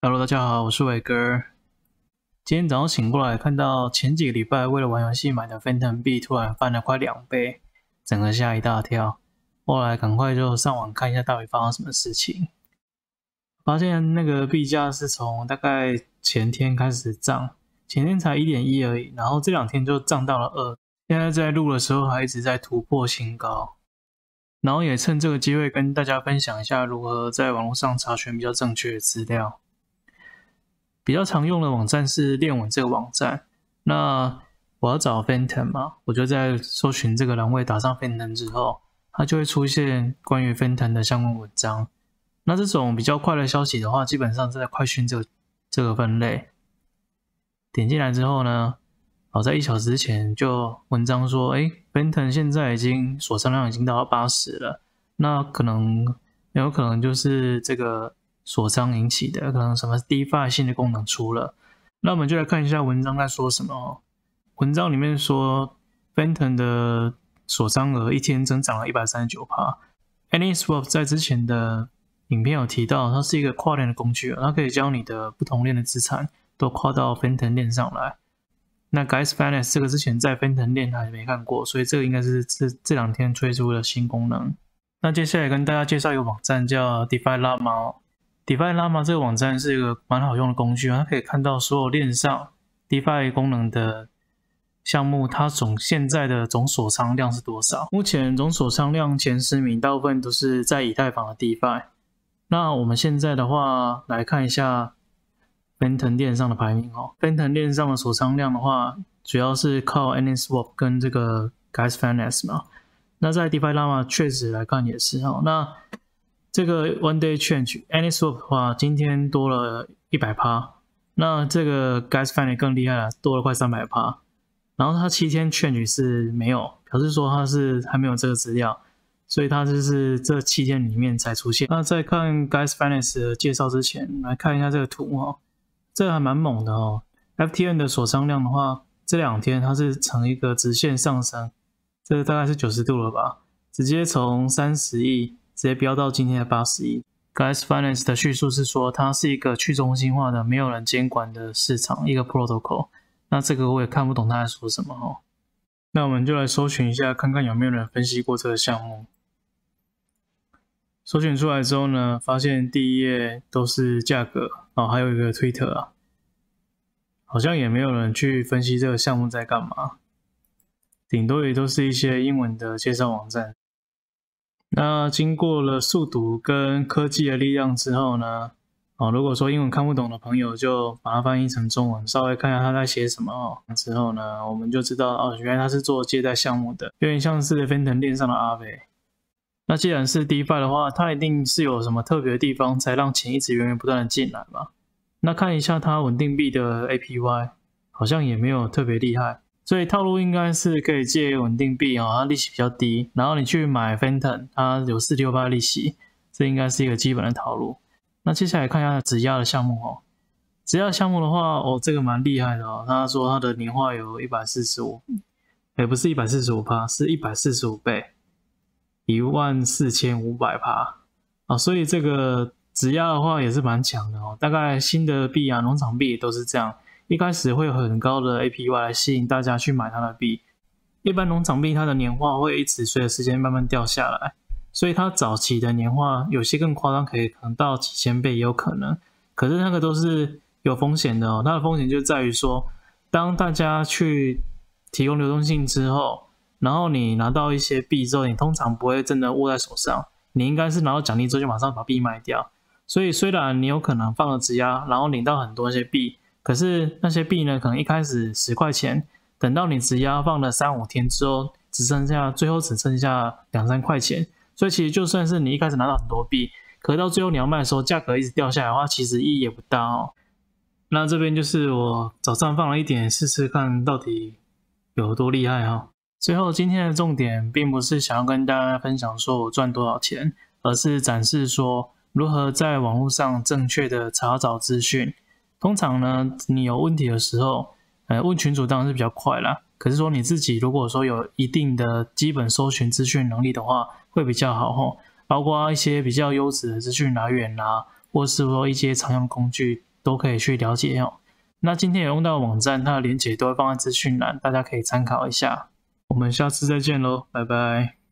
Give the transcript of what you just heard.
Hello，大家好，我是伟哥。今天早上醒过来，看到前几个礼拜为了玩游戏买的 Phantom 币突然翻了快2倍，整个吓一大跳。后来赶快就上网看一下到底发生什么事情，发现那个币价是从大概前天开始涨，前天才 1.1 而已，然后这2天就涨到了2，现在在录的时候还一直在突破新高。然后也趁这个机会跟大家分享一下如何在网络上查询比较正确的资料。比较常用的网站是链稳这个网站，那我要找 Phantom 嘛，我就在搜寻这个栏位打上 Phantom 之后，它就会出现关于 Phantom 的相关文章。那这种比较快的消息的话，基本上是在快讯这个分类。点进来之后呢，在1小时之前就文章说，Phantom 现在已经锁仓量已经到了80了，那有可能就是这个锁仓引起的，可能什么 DeFi 新的功能出了。那我们就来看一下文章在说什么。文章里面说 Phantom 的锁仓额一天增长了 139%。AnySwap 在之前的影片有提到，它是一个跨链的工具，它可以将你的不同链的资产都跨到 Phantom 链上来。那 GasFinance 这个之前在 Phantom 链还没看过，所以这个应该是这2天推出的新功能。那接下来跟大家介绍一个网站叫 DeFi Llama。DeFi Llama 这个网站是一个蛮好用的工具，它可以看到所有链上 DeFi 功能的项目，它现在的总锁仓量是多少。目前总锁仓量前10名大部分都是在以太坊的 DeFi。那我们现在的话来看一下 Phantom 链上的排名Phantom 链上的锁仓量的话，主要是靠 AnySwap 跟这个 GasFinance 嘛。那在 DeFi Llama 确实来看也是那这个 One Day Change AnySwap 的话，今天多了 100%， 那这个 GasFinance 更厉害了，多了快 300%。然后它7天 Change 是没有，表示说它是还没有这个资料，所以它就是这7天里面才出现。那在看 GasFinance 的介绍之前，来看一下这个图这个还蛮猛的FTN 的锁仓量的话，这2天它是呈一个直线上升，这个大概是90度了吧，直接从30亿直接飙到今天的80亿。GasFinance 的叙述是说，它是一个去中心化的、没有人监管的市场，一个 protocol。那这个我也看不懂他在说什么那我们就来搜寻一下，看看有没有人分析过这个项目。搜寻出来之后呢，发现第一页都是价格还有一个 Twitter 好像也没有人去分析这个项目在干嘛，顶多也都是一些英文的介绍网站。那经过了速读跟科技的力量之后呢，如果说英文看不懂的朋友就把它翻译成中文，稍微看一下他在写什么之后呢，我们就知道原来他是做借贷项目的，有点像是 Phantom 链上的阿伟。那既然是 DeFi 的话，它一定是有什么特别的地方才让钱一直源源不断的进来嘛。那看一下它稳定币的 APY 好像也没有特别厉害，所以套路应该是可以借稳定币它利息比较低，然后你去买 Phantom 它有4.68%利息，这应该是一个基本的套路。那接下来看一下质押的项目质押项目的话这个蛮厉害的他说他的年化有145，不是145%，是145倍，14500%所以这个质押的话也是蛮强的大概新的币农场币都是这样，一开始会有很高的 APY 来吸引大家去买它的币。一般农场币它的年化会一直随着时间慢慢掉下来，所以它早期的年化有些更夸张，可能到几千倍也有可能，可是那个都是有风险的它的风险就在于说，当大家去提供流动性之后，然后你拿到一些币之后，你通常不会真的握在手上，你应该是拿到奖励之后就马上把币卖掉。所以虽然你有可能放了质押，然后领到很多那些币，可是那些币呢，可能一开始10块钱，等到你质押放了3-5天之后，最后只剩下2-3块钱。所以其实就算是你一开始拿到很多币，可是到最后你要卖的时候价格一直掉下来的话，其实意义也不大那这边就是我早上放了一点试试看到底有多厉害最后今天的重点并不是想要跟大家分享说我赚多少钱，而是展示说如何在网络上正确的查找资讯。通常呢，你有问题的时候问群主当然是比较快啦，可是说你自己如果说有一定的基本搜寻资讯能力的话会比较好包括一些比较优质的资讯来源或是说一些常用工具都可以去了解哦。那今天有用到的网站，它的连结都会放在资讯栏，大家可以参考一下。我们下次再见喽，拜拜。